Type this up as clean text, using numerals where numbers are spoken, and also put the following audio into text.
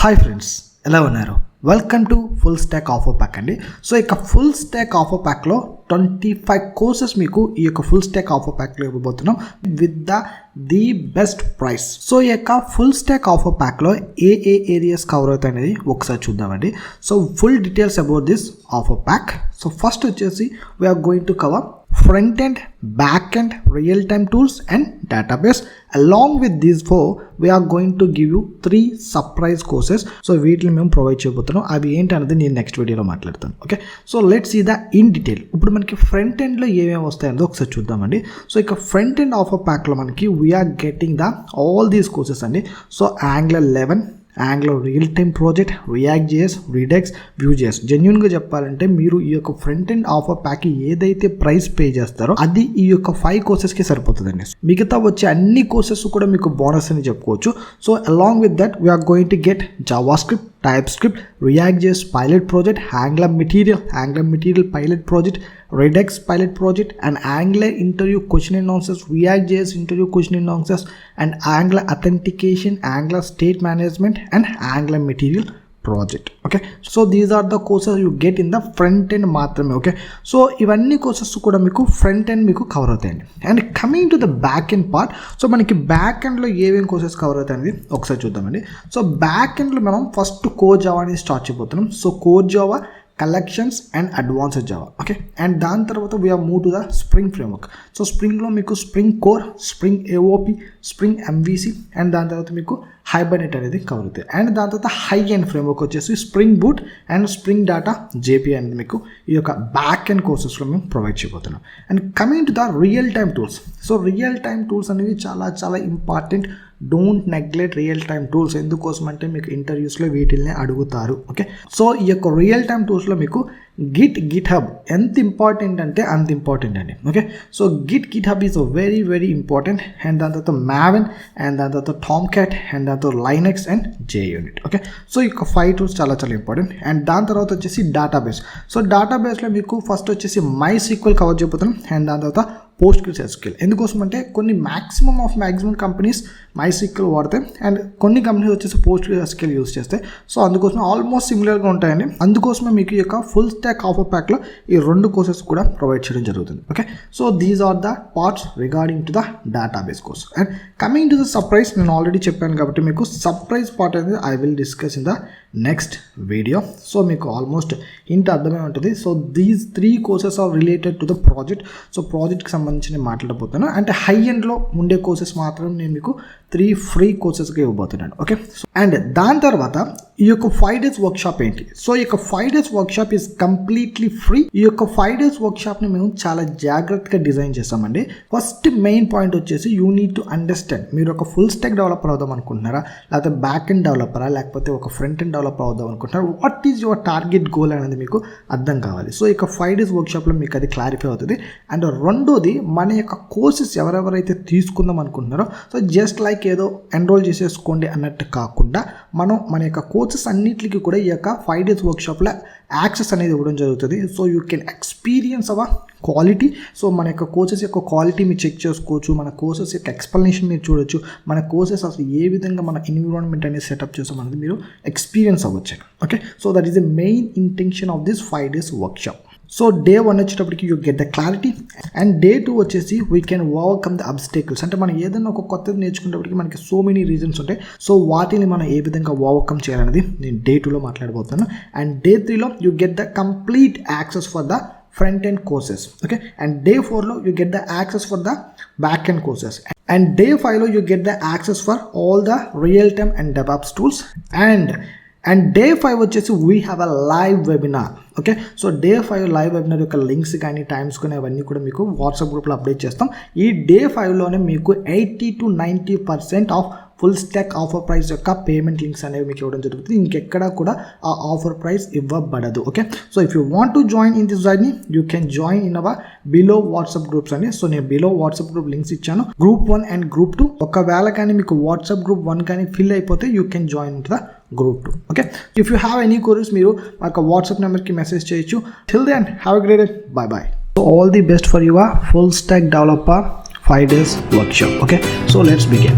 Hi friends, ఎలా ఉన్నారు? Welcome to full stack offer pack అండి. సో ఇక ఫుల్ స్టాక్ ఆఫర్ ప్యాక్లో 25 కోర్సెస్ మీకు ఈ యొక్క ఫుల్ స్టాక్ ఆఫర్ ప్యాక్లో ఇవ్వబోతున్నాం with the best price. So ఈ యొక్క ఫుల్ స్టాక్ ఆఫర్ ప్యాక్లో ఏ ఏరియాస్ కవర్ అవుతాయి అనేది ఒకసారి చూద్దామండి. So full details about this offer pack. So first వచ్చేసి we're going to cover front end, back end, real time tools and database. Along with these four, we are going to give you 3 surprise courses. So వీటిని మేము provide చేయబోతున్నాం. అవి ఏంటనేది నేను next వీడియోలో మాట్లాడతాను. Okay, so let's see the in detail. ఇప్పుడు మనకి ఫ్రంట్ ఎండ్లో ఏమేమి వస్తాయనేది ఒకసారి చూద్దామండి. సో ఇక ఫ్రంట్ ఎండ్ ఆఫర్ ప్యాక్లో మనకి we're getting the all these courses అండి. So Angular 11, Angular real time project, React.js, Redux, Vue.js. జెన్యున్గా చెప్పాలంటే మీరు ఈ యొక్క ఫ్రంట్ ఎండ్ ఆఫర్ ప్యాక్ ఏదైతే ప్రైస్ పే చేస్తారో అది ఈ యొక్క 5 కోర్సెస్కి సరిపోతుందండి. మిగతా వచ్చే అన్ని కోర్సెస్ కూడా మీకు బోనస్ అని చెప్పుకోవచ్చు. So along with that we are going to get JavaScript, TypeScript, React.js pilot project, Angular material pilot project, Redux pilot project, and Angular interview question and answers, React.js interview question and answers, and Angular authentication, Angular state management, and Angular material project. Okay, so these are the courses you get in the front end మాత్రమే. Okay, so ఇవన్నీ courses కూడా మీకు front end మీకు cover అవుతాయండి. And coming to the back end part, so మనకి back ఎండ్లో ఏమేమి courses cover అవుతాయనేది ఒకసారి చూద్దామండి. సో బ్యాక్ ఎండ్లో మనం ఫస్ట్ కోర్ జావా అనేది స్టార్ట్ చేయబోతున్నాం. So core Java, collections and advanced Java. Okay, and దాని తర్వాత we're move to the spring framework. So స్ప్రింగ్లో మీకు spring core, spring AOP, spring MVC and దాని తర్వాత మీకు హైబర్నెట్ అనేది కవర్ అవుతాయి. అండ్ దాని తర్వాత హై ఎండ్ ఫ్రేమ్వర్క్ వచ్చేసి spring boot and spring data JP అనేది మీకు ఈ యొక్క బ్యాక్ ఎండ్ కోర్సెస్లో మేము ప్రొవైడ్ చేయబోతున్నాం. And coming to the real time tools. So real time tools అనేవి చాలా చాలా important. Don't neglect real time tools. ఎందుకోసం అంటే మీకు ఇంటర్వ్యూస్లో వీటిల్ని అడుగుతారు. ఓకే, సో ఈ యొక్క రియల్ టైమ్ టూల్స్లో మీకు గిట్ హబ్ ఎంత ఇంపార్టెంట్ అంటే అంత ఇంపార్టెంట్ అండి. Okay, so Git hub is very very important. And దాని తర్వాత మ్యావెన్ అండ్ దాని తర్వాత టామ్ క్యాట్ అండ్ దాని తర్వాత Linux and JUnit. Okay, so ఈ యొక్క 5 టూల్స్ చాలా చాలా ఇంపార్టెంట్. అండ్ దాని తర్వాత వచ్చేసి డేటాబేస్. సో డేటాబేస్లో మీకు ఫస్ట్ వచ్చేసి MySQL కవర్ చేయబోతున్నాం. అండ్ దాని తర్వాత PostgreSQL. ఎందుకోసం అంటే కొన్ని మ్యాక్సిమం కంపెనీస్ MySQL వాడతాయి అండ్ కొన్ని కంపెనీస్ వచ్చేసి PostgreSQL యూస్ చేస్తాయి. సో అందుకోసం ఆల్మోస్ట్ సిమిలర్గా ఉంటాయండి. అందుకోసమే మీకు ఈ యొక్క ఫుల్ స్టాక్ ఆఫర్ ప్యాక్లో ఈ 2 కోర్సెస్ కూడా ప్రొవైడ్ చేయడం జరుగుతుంది. Okay, so these are the parts regarding to the database course. And coming to the surprise, నేను ఆల్రెడీ చెప్పాను కాబట్టి మీకు సర్ప్రైజ్ పార్ట్ అనేది I will discuss in the next video. So మీకు ఆల్మోస్ట్ ఇంత అర్థమే ఉంటుంది. So these 3 courses are related to the project. So ప్రాజెక్ట్కి సంబంధించి నేను మాట్లాడబోతున్నాను. అంటే హై ఎండ్లో ఉండే కోర్సెస్ మాత్రం నేను మీకు 3 ఫ్రీ కోర్సెస్గా ఇవ్వబోతున్నాను. ఓకే, అండ్ దాని తర్వాత ఈ యొక్క 5 days వర్క్షాప్ ఏంటి? సో ఈ యొక్క 5 days workshop is completely free. ఈ యొక్క 5 days వర్క్షాప్ని మేము చాలా జాగ్రత్తగా డిజైన్ చేస్తామండి. ఫస్ట్ మెయిన్ పాయింట్ వచ్చేసి యూ నీడ్ టు అండర్స్టాండ్. మీరు ఒక ఫుల్ స్టాక్ డెవలపర్ అవుదాం అనుకుంటున్నారా, లేకపోతే బ్యాక్ ఎండ్ డెవలపరా, లేకపోతే ఒక ఫ్రంట్ ఎండ్ డెవలపర్ అవుదాం అనుకుంటున్నారా, what is your target goal అనేది మీకు అర్థం కావాలి. సో ఇక 5 days వర్క్షాప్లో మీకు అది క్లారిఫై అవుతుంది. అండ్ రెండోది, మన యొక్క కోర్సెస్ ఎవరెవరైతే తీసుకుందాం అనుకుంటున్నారో సో జస్ట్ లైక్ ఏదో ఎన్రోల్ చేసేసుకోండి అన్నట్టు కాకుండా మన యొక్క కోర్సెస్ అన్నిటికీ కూడా ఈ యొక్క 5 days వర్క్షాప్లో యాక్సెస్ అనేది ఇవ్వడం జరుగుతుంది. So you can experience our quality. So మన యొక్క కోర్సెస్ యొక్క క్వాలిటీ మీరు చెక్ చేసుకోవచ్చు, మన కోర్సెస్ యొక్క ఎక్స్ప్లెనేషన్ మీరు చూడొచ్చు, మన కోర్సెస్ అసలు ఏ విధంగా మన ఎన్విరాన్మెంట్ అనేది సెటప్ చేస్తామనేది మీరు ఎక్స్పీరియన్స్ అవ్వచ్చు. Okay, so that is the main intention of this 5 days workshop. So day 1 వచ్చేటప్పటికి you get the clarity and day 2 వచ్చేసి వీ కెన్ ఓవర్కమ్ ద అబ్స్టేకల్స్. అంటే మనం ఏదైనా ఒక కొత్తది నేర్చుకునేటప్పటికి మనకి సో మెనీ రీజన్స్ ఉంటాయి. సో వాటిని మనం ఏ విధంగా ఓవర్కమ్ చేయాలనేది నేను డే 2లో మాట్లాడబోతున్నాను. అండ్ డే 3లో you get the complete access for the front end courses. Okay, and day 4 you get the access for the back end courses, and day 5 you get the access for all the real time and DevOps tools. And day 5 వచ్చేసి we have a live webinar. Okay, so day 5 live webinar యొక్క links కానీ times కానీ అవన్నీ కూడా మీకు WhatsApp గ్రూప్లో update చేస్తాం. ఈ డే 5లోనే మీకు 80 to 90% of full stack offer price యొక్క పేమెంట్ లింక్స్ అనేవి మీకు ఇవ్వడం జరుగుతుంది. ఇంకెక్కడా కూడా ఆ ఆఫర్ ప్రైస్ ఇవ్వబడదు. Okay, so if you want to join in this journey you can join in our below WhatsApp groups అండి. సో నేను బిలో వాట్సాప్ గ్రూప్ లింక్స్ ఇచ్చాను, గ్రూప్ 1 అండ్ గ్రూప్ 2. ఒకవేళ కానీ మీకు వాట్సాప్ గ్రూప్ 1 కానీ ఫిల్ అయిపోతే you can join in the group 2. Okay, if you have any queries మీరు మాకు వాట్సాప్ నెంబర్కి మెసేజ్ చేయొచ్చు. Till then have a great day. Bye bye. So all the best for your full stack developer 5 days workshop. Okay, so let's begin.